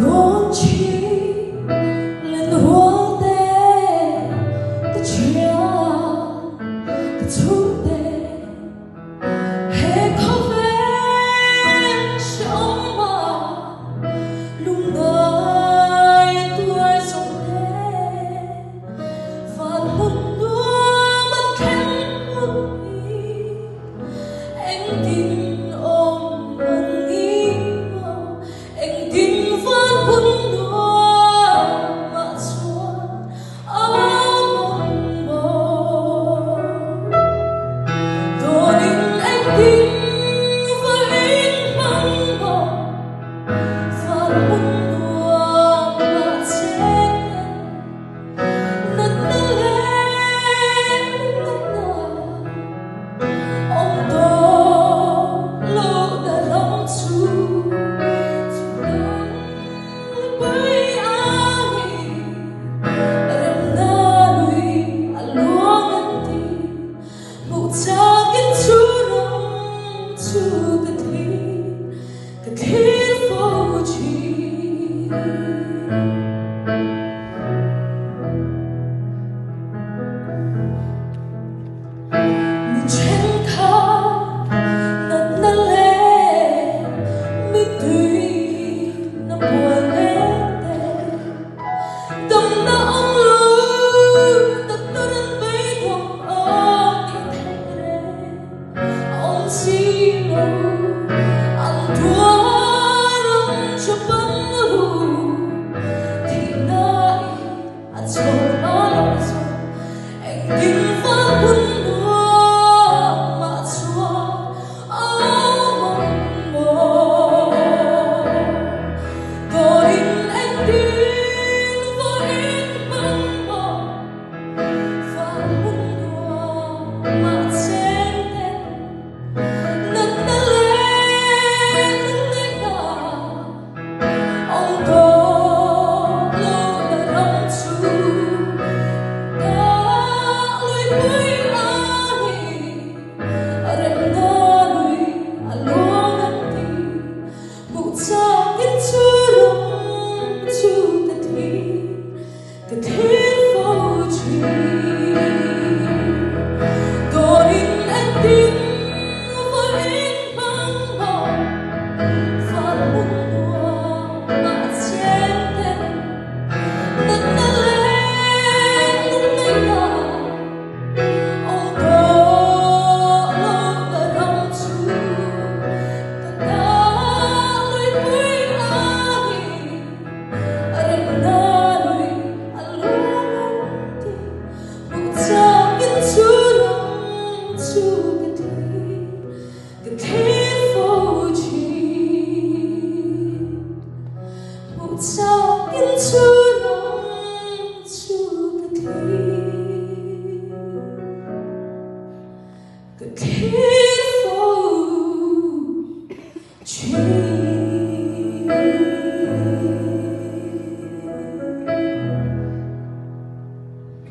Don't chỉ lên hoa tê ta chia ta thu tê hệ có vẻ sống mà lúc nơi tuổi sống tê và một đôi mắt khẽ ngước nhìn anh tin ôm mong nghĩ mơ anh tin vẫn buồn đua mà xuân mong mơ tôi định anh tin với mong mơ và buồn đua mà chết nấc nở lên ông tôi lâu đã lòng chú với ai em đã nuôi luôn anh một cha kiến chú đông chú cái thiết vô chi mình trên thang nấc nở lên mình tùy nó buồn lên tâm đã ông lưu tập tôi đến với thuộc ở thì thành đây ông xin lâu ăn thua đông cho bắn hù thì nơi ăn rồi mà lòng rồi anh tin vẫn buồn đua mà xuân mong mơ tôi định anh tin với mong mơ và buồn đua mà trên nấc nở lên ông có lâu đã lòng chú đã lối với ai em đã nuôi luôn anh một cha kiến chú lòng chú cái thiết vô chi tôi định anh tin với mong mơ và buồn đua mà trên nấc nở lên ông có lâu đã lòng chú đã lối với ai em đã nuôi luôn một cha kiến chú lòng chú cái thiết vô chi một cha kiến chú lòng chú cái thiết